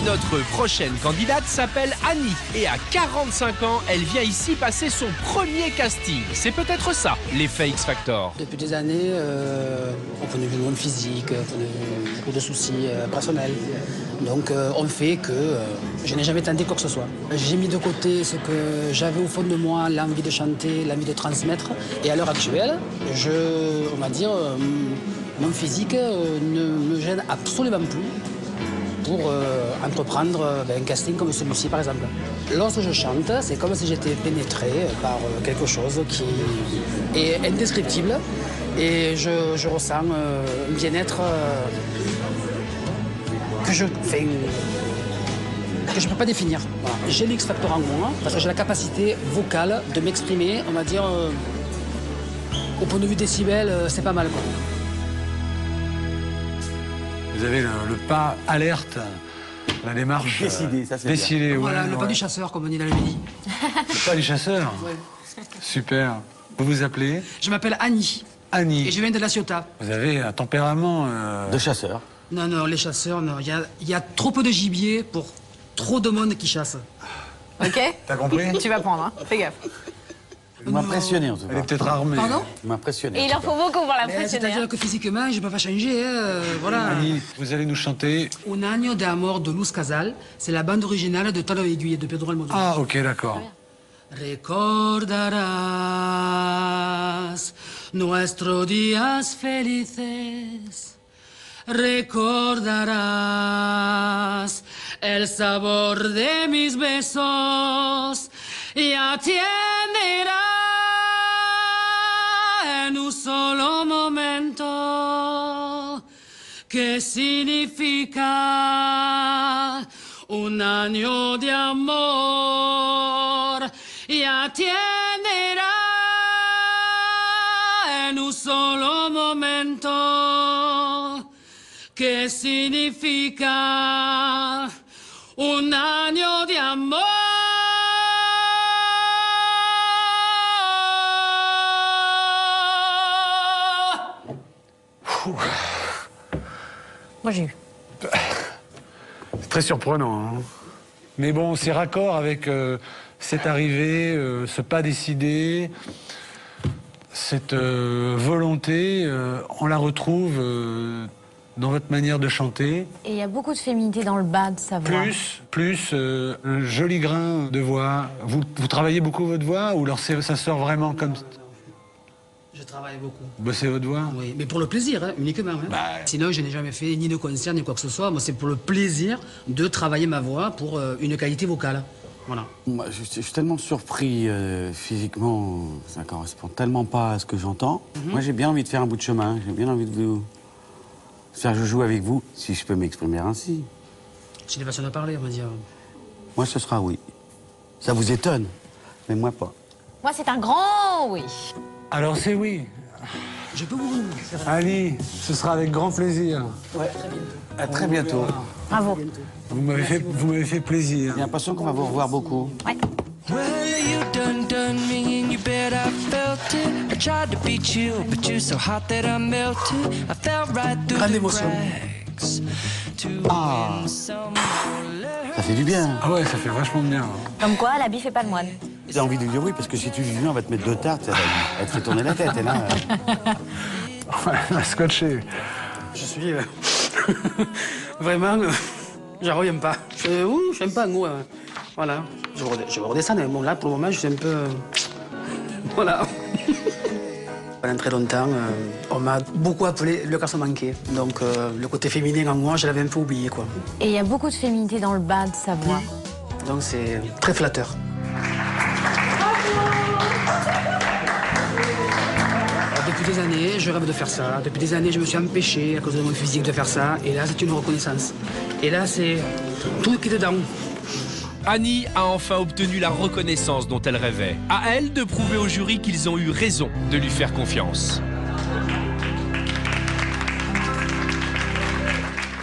Notre prochaine candidate s'appelle Annie et à 45 ans, elle vient ici passer son premier casting. C'est peut-être ça, l'effet X Factor. Depuis des années, on connaît une bonne physique, on a beaucoup de soucis personnels. Donc on fait que je n'ai jamais tenté quoi que ce soit. J'ai mis de côté ce que j'avais au fond de moi, l'envie de chanter, l'envie de transmettre. Et à l'heure actuelle, on va dire, mon physique ne me gêne absolument plus pour entreprendre un casting comme celui-ci, par exemple. Lorsque je chante, c'est comme si j'étais pénétré par quelque chose qui est indescriptible et je ressens un bien-être que je ne peux pas définir. Voilà. J'ai l'X Factor en moi parce que j'ai la capacité vocale de m'exprimer, on va dire, au point de vue décibel, c'est pas mal, quoi. Vous avez le pas alerte, la démarche décidé, ça c'est décidé. Bien. Voilà, ouais, le pas du chasseur, comme on dit dans le midi. Le pas du chasseur. Ouais. Super. Vous vous appelez Je m'appelle Annie. Annie. Et je viens de La Ciotat. Vous avez un tempérament. De chasseur. Non, non, les chasseurs, non. Il y a trop peu de gibier pour trop de monde qui chasse. Ok. T'as compris? Tu vas prendre, hein. Fais gaffe. Vous m'impressionnez en tout Elle est cas. peut-être armée. Pardon? Vous m'impressionnez. Et il en faut beaucoup pour l'impressionner. C'est-à-dire que physiquement, je ne peux pas changer. Voilà. Annie, vous allez nous chanter. Un año de amor de Luz Casal, c'est la bande originale de Talon Aiguille de Pedro Almodovar. Ah, ok, d'accord. Recordarás nuestros días felices. Recordarás el sabor de mis besos y atienderás en un solo momento qué significa un año de amor y atienderás en un solo momento qué significa un año de amor. Moi, j'ai eu. C'est très surprenant. Hein. Mais bon, c'est raccord avec cette arrivée, ce pas décidé, cette volonté. On la retrouve dans votre manière de chanter. Et il y a beaucoup de féminité dans le bas de sa voix. Plus un joli grain de voix. Vous travaillez beaucoup votre voix ou alors ça sort vraiment comme... Je travaille beaucoup. Vous bossez votre voix? Oui, mais pour le plaisir, hein, uniquement. Hein. Sinon, je n'ai jamais fait ni de concert, ni quoi que ce soit. Moi, c'est pour le plaisir de travailler ma voix pour une qualité vocale. Voilà. Moi, je suis tellement surpris physiquement, ça correspond tellement pas à ce que j'entends. Moi, j'ai bien envie de faire un bout de chemin. J'ai bien envie de vous faire joujou avec vous, si je peux m'exprimer ainsi. J'ai des façons de parler, on va dire. Moi, ce sera oui. Ça vous étonne, mais moi pas. Moi, c'est un grand oui. Alors c'est oui. Je peux vous... Annie, ce sera avec grand plaisir. Ouais, très bientôt. À très bientôt. Bravo. Vous m'avez fait plaisir. J'ai l'impression qu'on va vous revoir beaucoup. Ouais. Well, you done me and you bet I felt it. I tried to beat you, but you're so hot that I melted. I fell right through Grande the émotion. cracks. To win some Ça fait du bien. Ah ouais, ça fait vachement bien. Comme quoi, l'habit fait pas le moine. J'ai envie de lui dire oui, parce que si tu lui dis non, on va te mettre deux tartes, elle te fait tourner la tête. Et là, Ouais, elle m'a scotché. Je suis... vraiment... j'en reviens pas. Oui, je suis un peu en haut. Voilà. Je vais redescendre, mais bon, là, pour le moment, je suis un peu... voilà. Pendant très longtemps, on m'a beaucoup appelé le garçon manqué. Donc, le côté féminin en moi, je l'avais un peu oublié, quoi. Et il y a beaucoup de féminité dans le bas de sa voix. Donc, c'est très flatteur. Depuis des années, je rêve de faire ça. Depuis des années, je me suis empêché, à cause de mon physique, de faire ça. Et là, c'est une reconnaissance. Et là, c'est tout qui est dedans. Annie a enfin obtenu la reconnaissance dont elle rêvait. À elle de prouver au jury qu'ils ont eu raison de lui faire confiance.